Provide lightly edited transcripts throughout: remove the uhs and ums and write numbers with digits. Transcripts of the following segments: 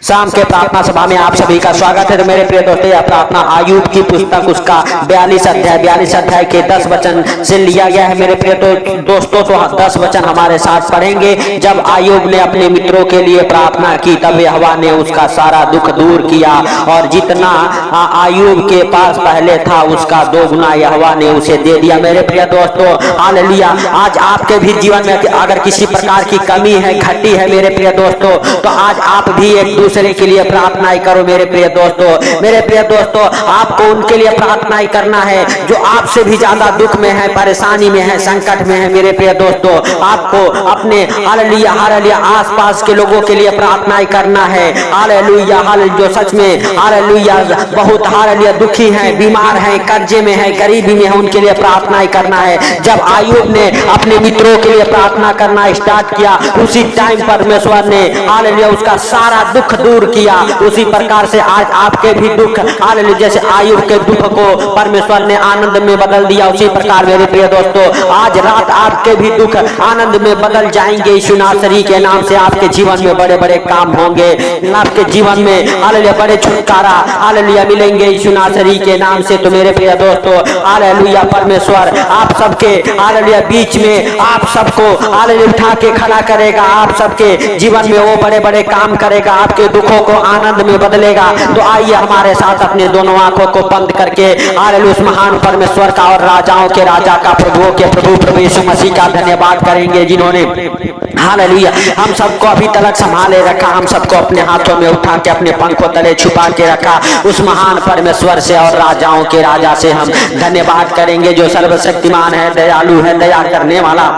शाम के प्रार्थना सभा में आप सभी का स्वागत है। तो मेरे प्रिय दोस्तों, यह प्रार्थना आयुब की पुस्तक उसका 42 अध्याय के 10 वचन से लिया गया है। मेरे प्रिय दोस्तों, तो 10 वचन हमारे साथ पढ़ेंगे। जब आयुब ने अपने मित्रों के लिए प्रार्थना की, तब यहोवा ने उसका सारा दुख दूर किया और जितना आयुब के पास पहले था उसका 2 गुना यहोवा ने उसे दे दिया। मेरे प्रिय दोस्तों, हालेलुया। आज आपके भी जीवन में अगर किसी प्रकार की कमी है, घटी है मेरे प्रिय दोस्तों, तो आज आप भी एक दूसरे के लिए प्रार्थनाएं करो। मेरे प्रिय दोस्तों, आपको उनके लिए प्रार्थनाएं करना है जो आपसे भी ज्यादा दुख में है, परेशानी में है, संकट में है। मेरे प्रिय दोस्तों, आपको अपने हालेलुया आसपास के लोगों के लिए प्रार्थनाएं करना है। हालेलुया जो सच में हालेलुया बहुत हालेलुया दुखी है, बीमार है, कर्जे में है, गरीबी में है, उनके लिए प्रार्थनाएं करना है। जब आयुब ने अपने मित्रों के लिए प्रार्थना करना स्टार्ट किया, उसी टाइम परमेश्वर ने हालेलुया उसका सारा दुख दूर किया। उसी प्रकार से आज आपके भी दुख हालेलुया जैसे आयुब के दुख को परमेश्वर ने आनंद में बदल दिया, उसी प्रकार मेरे प्रिय दोस्तों आज रात आपके भी दुख आनंद में बदल जाएंगे। यीशु नासरी के नाम से आपके जीवन में बड़े बड़े काम होंगे, आपके जीवन में हालेलुया बड़े छुटकारा हालेलुया मिलेंगे यीशु नासरी के नाम से। तो मेरे प्रिय दोस्तों हालेलुया परमेश्वर आप सबके हालेलुया बीच में आप सबको हालेलुया उठा के खड़ा करेगा, आप सबके जीवन में वो बड़े बड़े काम करेगा, आपके दुखों को आनंद में बदलेगा। तो आइए हमारे साथ अपने दोनों आंखों को बंद करके हालेलुया उस महान परमेश्वर का और राजाओं के राजा का प्रभुओं के प्रभु यीशु मसीह का धन्यवाद करेंगे, जिन्होंने हालेलुया हम सबको अभी तक संभाले रखा, हम सबको अपने हाथों में उठा के अपने पंखों तले छुपा के रखा। उस महान परमेश्वर से और राजाओं के राजा से हम धन्यवाद करेंगे, जो सर्वशक्तिमान है, दयालु है, दया करने वाला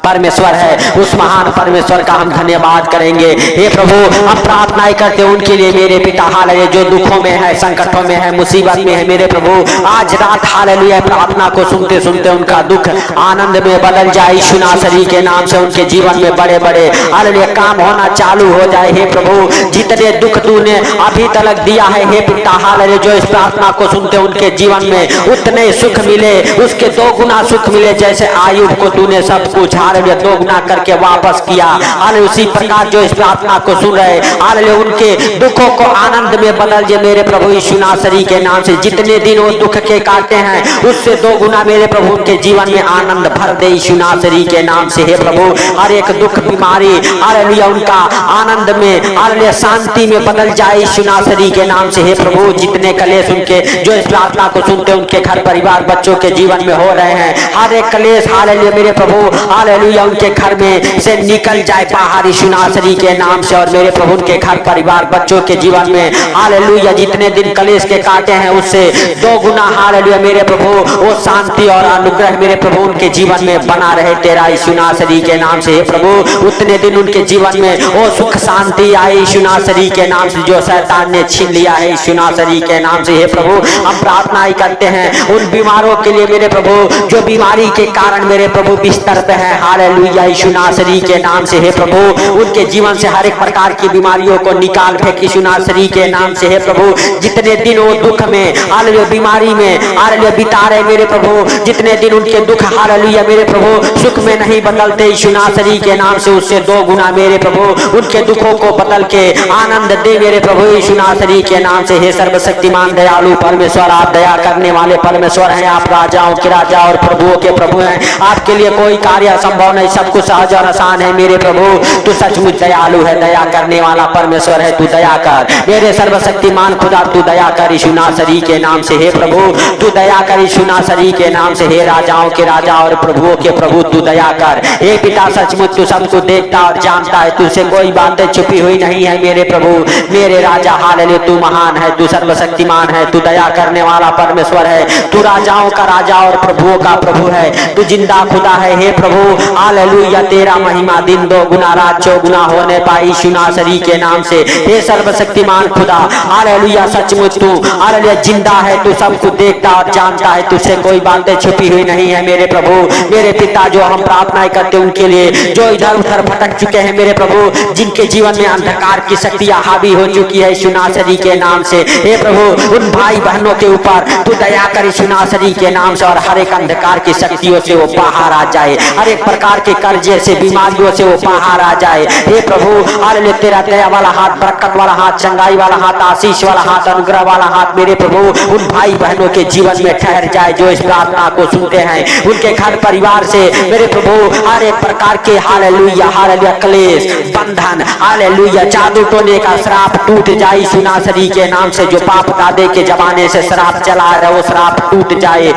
परमेश्वर है। उस महान परमेश्वर का हम धन्यवाद करेंगे। हे प्रभु, हम प्रार्थनाएं करते हैं उनके लिए मेरे पिता हालेलुया जो दुखों में है, संकटों में है, मुसीबत में है। मेरे प्रभु आज रात हालेलुया प्रार्थना को सुनते सुनते उनका दुख आनंद में बदल जाए यीशु नासरी के नाम से। उनके जीवन में बड़े बड़े हालेलुया काम होना चालू हो जाए। हे प्रभु जितने दुख तूने अभी तक दिया है हे पिता हालेलुया जो इस प्रार्थना को सुनते उनके जीवन में उतने सुख मिले, उसके 2 गुना सुख मिले। जैसे आयुब को तूने सब कुछ हालेलुया 2 गुना करके वापस किया, हालेलुया उसी प्रकार जो इस प्रार्थना को सुन रहे हालेलुया उनके दुखों को आनंद में बदल जे मेरे प्रभु यीशु नासरी के नाम से। जितने दिन वो दुख के काटे हैं उससे 2 गुना मेरे प्रभु उनके जीवन में आनंद भर दे यीशु नासरी के नाम से। हे प्रभु हर एक दुख बीमारी हालेलुया उनका आनंद में हालेलुया शांति में बदल जाए यीशु नासरी के नाम से। हे प्रभु जितने कलेश उनके जो इस प्रार्थना को सुनते उनके घर परिवार बच्चों के जीवन में हो रहे हैं, हर एक कलेश हालेलुया मेरे प्रभु हालेलुया उनके घर में से निकल जाए बाहर यीशु नासरी के नाम से। और मेरे प्रभु उनके घर परिवार बच्चों के जीवन में हालेलुया जितने दिन कलेश के काटे हैं उससे 2 गुना हालेलुया मेरे प्रभु वो शांति और अनुग्रह मेरे प्रभु उनके जीवन में बना रहे तेरा यीशु नासरी के नाम से। हे प्रभु उतने दिन उनके जीवन में वो सुख शांति आए यीशु नासरी के नाम से जो शैतान ने छीन लिया है यीशु नासरी के नाम से। हे प्रभु हम प्रार्थना ही करते हैं उन बीमारों के लिए मेरे प्रभु जो बीमारी के कारण मेरे प्रभु बिस्तर पे है हालेलुया यीशु नासरी के नाम से। हे प्रभु उनके जीवन से हर एक प्रकार की बीमारियों को निकाल फेंक यीशु नासरी के नाम से। हे प्रभु जितने दिन वो दुख में हालेलुया बीमारी में हालेलुया बिता रहे मेरे प्रभु, जितने दिन उनके दुख हालेलुया मेरे प्रभु सुख में नहीं बदलते यीशु नासरी के नाम से, उससे 2 गुना मेरे प्रभु उनके दुखों को बदल के आनंद दे मेरे प्रभु यीशु नासरी के नाम से। हे सर्वशक्तिमान दयालु परमेश्वर आप दया करने वाले परमेश्वर हैं, आप राजाओं के राजा और प्रभुओं के प्रभु हैं। आपके लिए कोई कार्य असंभव नहीं, सब कुछ सहज और आसान है मेरे प्रभु। तू सचमुच दयालु है, दया करने वाला परमेश्वर है, तू दया कर मेरे सर्वशक्तिमान खुदा, तू दया कर यीशु नासरी के नाम से। हे प्रभु तू दया कर यीशु नासरी के नाम से। हे राजाओं के राजा और प्रभुओं के प्रभु तू दया कर। हे पिता सचमुच तू सब कुछ देखता और जानता है, तुझसे कोई बातें छुपी हुई नहीं है मेरे प्रभु मेरे राजा हालेलुया तू महान है, तू सर्वशक्तिमान है, तू दया करने वाला परमेश्वर है, तू राजाओं का राजा और प्रभुओं का प्रभु है, तू जिंदा खुदा है। हे प्रभु हालेलुया तेरा महिमा दिन 2 गुना रात 4 गुना होने पाई यीशु नासरी के नाम से। हे सर्वशक्तिमान खुदा हालेलुया सचमुच तू हालेलुया जिंदा है, तू सब कुछ देखता और जानता है, तुझसे कोई बातें छुपी हुई नहीं है मेरे प्रभु मेरे पिता। जो हम प्रार्थनाएं करते हैं उनके लिए जो इधर उधर भटक चुके हैं मेरे प्रभु, जिनके जीवन में अंधकार की शक्तियां हावी हो चुकी है यीशु नासरी के नाम से। हे प्रभु उन भाई बहनों के ऊपर तू दया कर यीशु नासरी के नाम से, और हर एक अंधकार की शक्तियों से वो बाहर आ जाए, हर एक प्रकार के कर्जे से बीमारियों से वो बाहर आ जाए। हे प्रभु हालेलुया तेरा दया वाला वाला हाथ, बरकत वाला हाथ, चंगाई वाला हाथ, आशीष वाला हाथ, अनुग्रह वाला हाथ मेरे प्रभु उन भाई बहनों के जीवन में ठहर जाए जो इस प्रार्थना को सुनते हैं। उनके घर परिवार से मेरे प्रभु हर एक प्रकार के हालेलुया हालेलुया क्लेश, बंधन, हालेलुया, जादू टोने का श्राप टूट जाए यीशु नासरी के नाम से। जो पाप दादे के जमाने से श्राप चला रहा वो श्राप टूट जाए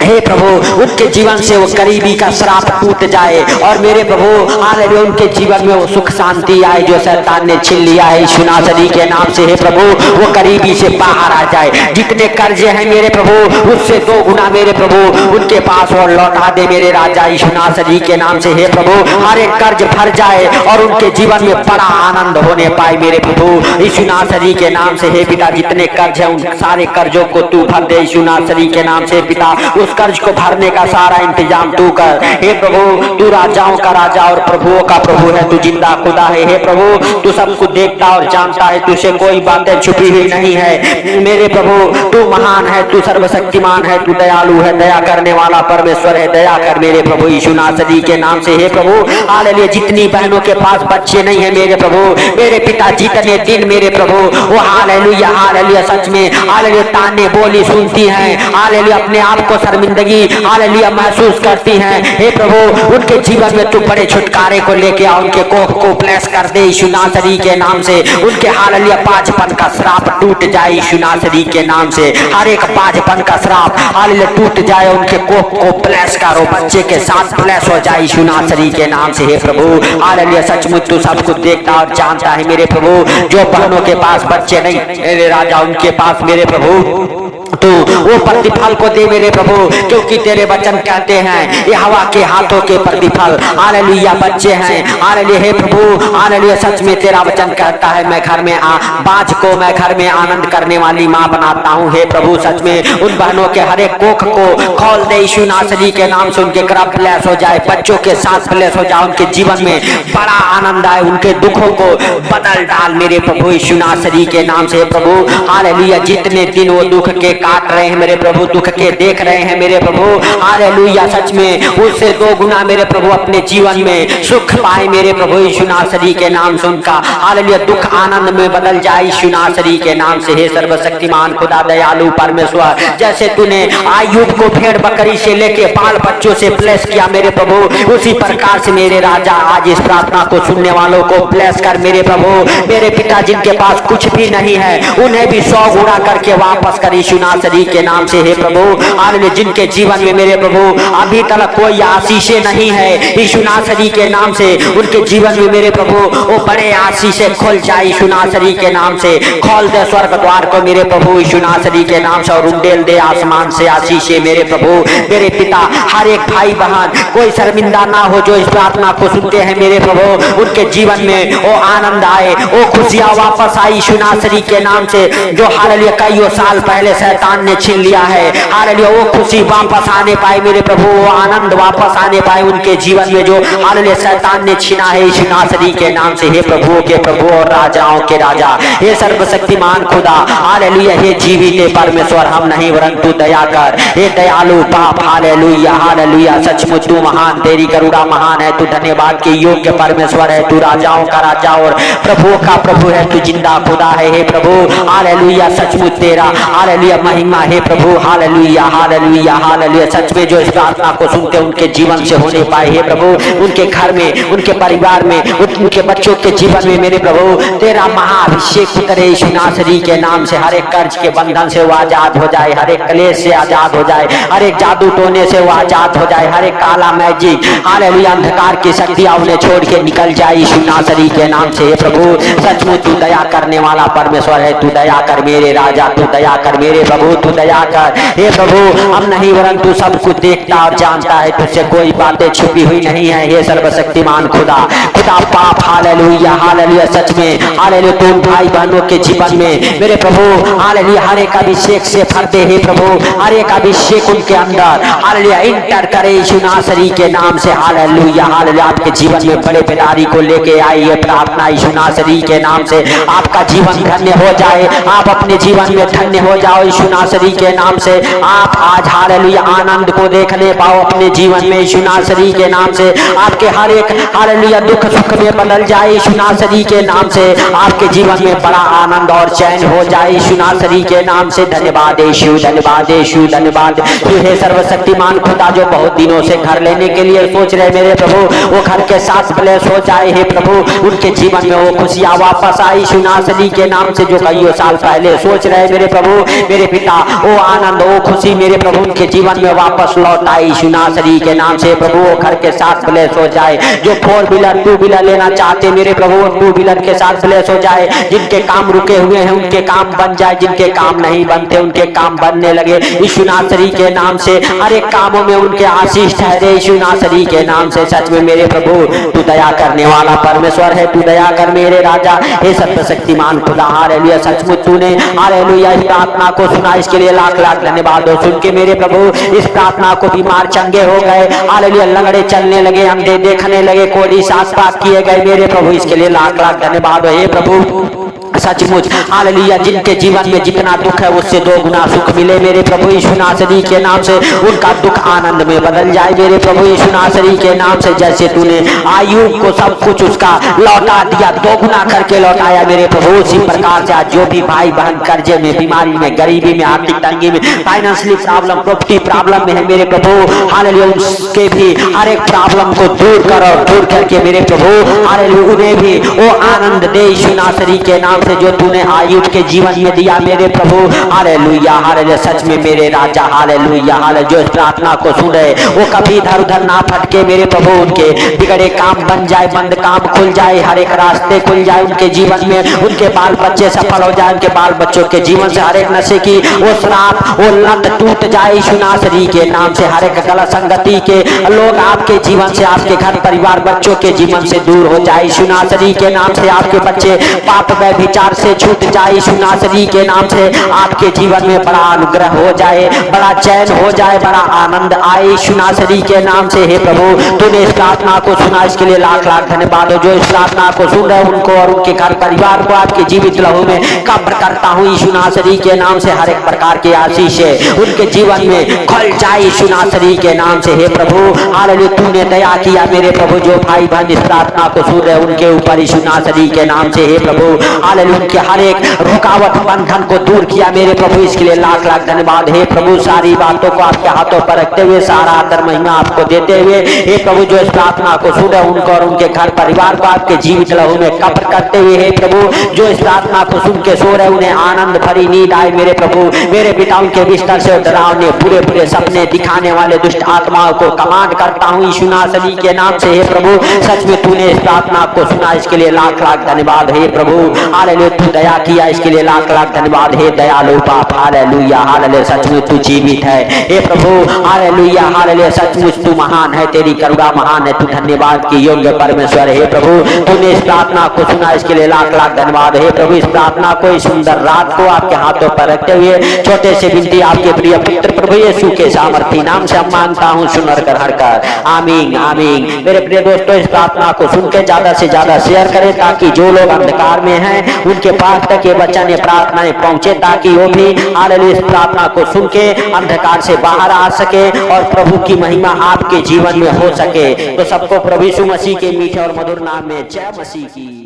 हे प्रभु। उनके जीवन से वो गरीबी का श्राप टूट जाए और मेरे प्रभु हालेलुया उनके जीवन में वो सुख शांति आए जो शैतान ने छीन लिया है यीशु नासरी के नाम से। हे प्रभु वो गरीबी से बाहर आ जाए। जितने कर्जे हैं मेरे प्रभु उससे 2 गुना मेरे प्रभु उनके पास और लौटा दे मेरे राजा यीशु नासरी के नाम से। हे प्रभु हर एक कर्ज भर जाए और उनके जीवन में बड़ा आनंद होने पाए मेरे प्रभु यीशु नासरी के नाम से। हे पिता जितने कर्ज है उन सारे कर्जों को तू भर दे यीशु नासरी के नाम से। पिता उस कर्ज को भरने का सारा इंतजाम तू कर। हे प्रभु तू राजाओं का राजा और प्रभुओं का प्रभु है, तू जिंदा खुदा है। हे प्रभु तू सब कुछ देखता और जानता है, तुझसे कोई बातें छुपी हुई नहीं है मेरे प्रभु। तू महान है, तू सर्वशक्तिमान है, तू दयालु है, दया करने वाला परमेश्वर है। दया कर मेरे प्रभु यीशु नासरी के नाम से। हे प्रभु हालेलुया जितनी बहनों के पास बच्चे नहीं है मेरे प्रभु मेरे पिता जितने दिन मेरे प्रभु वो हालेलुया हालेलुया सच में हालेलुया ताने बोली सुनती हैं, हालेलुया अपने आप को शर्मिंदगी हालेलुया महसूस करती हैं। हे प्रभु उनके जीवन में तू बड़े छुटकारे को लेके आ, उनके कोख को ब्लेस कर दे यीशु नासरी के नाम से। उनके हालेलुया बाझपन का श्राप टूट जाए यीशु नासरी के नाम से। हर एक बाझपन का श्राप हालेलुया टूट जाए, उनके कोख को ब्लेस करो, बच्चे के साथ ब्लेस हो जाए यीशु नासरी के नाम से। हे प्रभु हालेलुया सचमुच तू सब कुछ देखता और जानता है मेरे प्रभु। जो बहनों के पास बच्चे नहीं मेरे राजा उनके पास मेरे प्रभु तो वो प्रतिफल को दे मेरे प्रभु, क्योंकि तेरे वचन कहते हैं ये हवा के हाथों के प्रतिफल हालेलुया बच्चे हैं। हालेलुया हे प्रभु हालेलुया सच में तेरा वचन कहता है मैं घर में बाज को मैं घर में आनंद करने वाली माँ बनाता हूँ। हे प्रभु सच में उन बहनों के हर एक कोख को खोल दे यीशु नासरी के नाम से। उनके गर्भ ब्लेस हो जाए, बच्चों के साथ ब्लेस हो जाए, उनके जीवन में बड़ा आनंद आए, उनके दुखों को बदल डाल मेरे प्रभु यीशु नासरी के नाम से। प्रभु हालेलुया जितने दिन वो दुख के काट रहे हैं मेरे प्रभु, दुख के देख रहे हैं मेरे प्रभु हालेलुया सच में उससे 2 गुना मेरे प्रभु अपने जीवन में सुख पाए मेरे प्रभु यीशु नासरी के नाम से। उनका हालेलुया दुख आनंद में बदल जाए यीशु नासरी के नाम से। हे सर्वशक्तिमान खुदा दयालु परमेश्वर जैसे तूने आयुब को भेड़ बकरी से लेके बाल बच्चों से ब्लेस किया मेरे प्रभु, उसी प्रकार से मेरे राजा आज इस प्रार्थना को सुनने वालों को ब्लेस कर मेरे प्रभु। मेरे पिता जिनके पास कुछ भी नहीं है उन्हें भी 100 गुना करके वापस कर यीशु नासरी के नाम से। हे प्रभु हालेलुया जिनके जीवन में मेरे प्रभु अभी तक कोई आशीषें नहीं है यीशु नासरी के नाम से, उनके जीवन में मेरे प्रभु वो बड़े आशीषें खुल जाए यीशु नासरी के नाम से। खोल दे स्वर्ग द्वार को मेरे प्रभु यीशु नासरी के नाम से और उंडेल दे आसमान से आशीषें मेरे प्रभु। मेरे पिता हर एक भाई बहन कोई शर्मिंदा ना हो जो इस प्रार्थना को सुनते हैं मेरे प्रभु, उनके जीवन में वो आनंद आए, वो खुशियां वापस आई यीशु नासरी के नाम से। जो हालेलुया कई साल पहले शैतान ने छीन लिया है हालेलुया वो खुशी वापस आने पाए मेरे प्रभु, वो आनंद वापस आने पाए उनके जीवन में जो हालेलुया शैतान ने छीना है यीशु नासरी के नाम से। हे प्रभुओं के प्रभु और राजाओं के राजा हे सर्वशक्तिमान खुदा हालेलुया हे जीवित परमेश्वर हम नहीं परंतु दया कर। हे दयालु बाप हालेलुया हालेलुया सचमुच तू महान, तेरी करुणा महान है, तू धन्यवाद के योग्य परमेश्वर है, तू राजाओं का राजा और प्रभुओं का प्रभु है, तू जिंदा खुदा है। हे प्रभु हालेलुया सचमुच तेरा हालेलुया महिमा हे प्रभु हालेलुया हालेलुया हालेलुया सच में जो इस प्रार्थना को सुनते उनके जीवन से होने पाए हे प्रभु, उनके घर में उनके परिवार में उनके बच्चों के जीवन में मेरे प्रभु तेरा महाअभिषेक करे यीशु नासरी के नाम से। हर एक कर्ज के बंधन से वो आजाद हो जाए, हर एक क्लेश से आजाद हो जाए, हर एक जादू टोने से वो आजाद हो जाए, हर एक काला मैजिक हालेलुया अंधकार की शक्तियां उन्हें छोड़ के निकल जाए यीशु नासरी के नाम से। हे प्रभु सचमुच तू दया करने वाला परमेश्वर है, तू दया कर मेरे राजा, तू दया कर मेरे प्रभु, तू दया कर। हे प्रभु हम नहीं परंतु सब कुछ देखता और जानता है, तुझसे कोई बातें छुपी हुई नहीं है। हे सर्वशक्तिमान खुदा खुदा पाप हालेलुया हालेलुया सच में हालेलुया तुम भाई बहनों के जीवन में मेरे प्रभु हालेलुया हर एक अभिषेक से भर दे हे प्रभु, हर एक अभिषेक उनके अंदर हालेलुया इंटर करे यीशु नासरी के नाम से। हालेलुया हालेलुया आपके जीवन में बड़े बीमारी को लेके आई है प्रार्थना यीशु नासरी के नाम से। आपका जीवन धन्य हो जाए, आप अपने जीवन में धन्य हो जाओ यीशु नासरी के नाम से आप आज हालेलुया आनंद को देखने पाओ अपने जीवन में यीशु नासरी के नाम से। आपके हर एक हालेलुया दुख सुख में बदल जाए यीशु नासरी के नाम से। आपके जीवन में बड़ा आनंद और चैन हो जाए यीशु नासरी के नाम से। धन्यवाद यीशु, धन्यवाद यीशु, धन्यवाद। हे सर्वशक्तिमान खुदा जो बहुत दिनों से घर लेने के लिए सोच रहे मेरे प्रभु, वो घर के साथ ब्लेस हो जाए हे प्रभु। उनके जीवन में वो खुशियां वापस आई यीशु नासरी के नाम से। जो कईयों साल पहले सोच रहे मेरे प्रभु मेरे पिता, वो आनंद वो खुशी मेरे प्रभु उनके जीवन में वापस लौट आई यीशु नासरी के नाम से। प्रभु वो घर के साथ ब्लेस हो जाए। जो 4 व्हीलर 2 व्हीलर लेना चाहते मेरे प्रभु 2 व्हीलर के साथ ब्लेस हो जाए। जिनके काम रुके हुए हैं उनके काम बन जाए, जिनके काम नहीं बनते उनके काम बनने लगे यीशु नासरी के नाम से। हर एक कामों में उनके आशीष ठहरे यीशु नासरी के नाम से। सच में मेरे प्रभु तू दया करने वाला परमेश्वर है, तू दया कर मेरे राजा। हे सर्वशक्तिमान खुदा हालेलुया, सचमुच तूने हालेलुया इस प्रार्थना को सुना, इसके लिए लाख लाख धन्यवाद हो। सुन के मेरे प्रभु इस प्रार्थना को बीमार चंगे हो गए हालेलुया, लंगड़े चलने लगे, अंधे देखने लगे, कोड़ी सांस बात किए गए मेरे प्रभु, इसके लिए लाख लाख धन्यवाद हो। हे प्रभु सचमुच हालेलुया जिनके जीवन में जितना दुख है उससे 2 गुना सुख मिले मेरे प्रभु यीशु नासरी के नाम से। उनका दुख आनंद में बदल जाए मेरे प्रभु यीशु नासरी के नाम से। जैसे तूने आयुब को सब कुछ उसका लौटा दिया, 2 गुना करके लौटाया मेरे प्रभु, उसी प्रकार से आज जो भी भाई बहन कर्जे में, बीमारी में, गरीबी में, आर्थिक तंगी में, फाइनेंशियली प्रॉब्लम, प्रॉपर्टी प्रॉब्लम में है मेरे प्रभु हालेलुया, उसके भी हर एक प्रॉब्लम को दूर करो, दूर करके मेरे प्रभु हालेलुया उन्हें भी वो आनंद दे यीशु नासरी के नाम से जो तूने आयुब के जीवन में दिया मेरे प्रभु हालेलुया, हालेलुया। सच में मेरे राजा हालेलुया, हालेलुया जो इस प्रार्थना को सुन रहे वो कभी इधर उधर ना भटके मेरे प्रभु, उनके बिगड़े काम बन जाए, बंद काम खुल जाए, हर एक रास्ते खुल जाए उनके जीवन में, उनके बाल बच्चे सफल हो जाए, उनके बाल बच्चों के जीवन से हर एक नशे की वो श्राप वो लत टूट जाए यीशु नासरी के नाम से। हर एक गलत संगति के लोग आपके जीवन से, आपके घर परिवार बच्चों के जीवन से दूर हो जाए यीशु नासरी के नाम से। आपके बच्चे पाप में विचार से छूट जाए यीशु नासरी के नाम से। आपके जीवन में बड़ा अनुग्रह हो जाए, बड़ा चैन हो जाए, बड़ा आनंद आए यीशु नासरी के नाम से। हे प्रभु तूने इस प्रार्थना को सुना, इसके लिए लाख लाख धन्यवाद हो। जो इस प्रार्थना को सुन रहे उनको और उनके घर परिवार को आपके जीवित लहू में कब्र करता हूँ यीशु नासरी के नाम से। हर एक प्रकार के आशीष उनके जीवन में खुल जाए यीशु नासरी के नाम से। हे प्रभु हालेलुया तूने दया किया मेरे प्रभु, जो भाई बहन इस प्रार्थना को सुन रहे उनके ऊपर यीशु नासरी के नाम से। हे प्रभु हालेलुया उनके हर एक रुकावट बंधन को दूर किया मेरे प्रभु, इसके लिए लाख लाख धन्यवाद। हे प्रभु सारी बातों को आपके हाथों पर रखते हुए सारा आदर महिमा आपको देते हुए हे प्रभु जो इस प्रार्थना को सुन रहे उनको और उनके घर परिवार को आपके जीवित लहू में कब्र करते हुए हे प्रभु जो इस प्रार्थना को सुन के सो रहे उन्हें आनंद भरी नींद आए मेरे प्रभु। मेरे पिता उनके बिस्तर से डरावने बुरे बुरे सपने दिखाने वाले दुष्ट आत्माओं को कमांड करता हूँ यीशु नासरी के नाम से। हे प्रभु सच में तूने इस प्रार्थना को सुना, इसके लिए लाख लाख धन्यवाद। हे प्रभु हालेलुया तू दया किया, इसके लिए लाख लाख धन्यवाद। हे दयालु बाप हालेलुया, हालेलुया सचमुच तू जीवित है हे प्रभु हालेलुया, हालेलुया सचमुच तू महान है, तेरी करुणा महान है, तू धन्यवाद की योग्य परमेश्वर। हे प्रभु तूने इस प्रार्थना को सुना, इसके लिए लाख लाख धन्यवाद। हे प्रभु इस प्रार्थना को इस सुंदर रात को आपके हाथों पर रखते हुए छोटे से विनती आपके प्रिय पुत्र प्रभु यीशु के सामर्थी नाम से हम मांगता हूँ, सुनर कर हर कर आमीन आमीन। मेरे प्रिय दोस्तों इस प्रार्थना को सुन के ज्यादा से ज्यादा शेयर करें ताकि जो लोग अंधकार में हैं उनके पास तक ये वचन ये प्रार्थनाएं पहुंचे, ताकि वो भी हालेलुया इस प्रार्थना को सुन के अंधकार से बाहर आ सके और प्रभु की महिमा आपके जीवन में हो सके। तो सबको प्रभु यीशु मसीह के मीठे और मधुर नाम में जय मसीह की।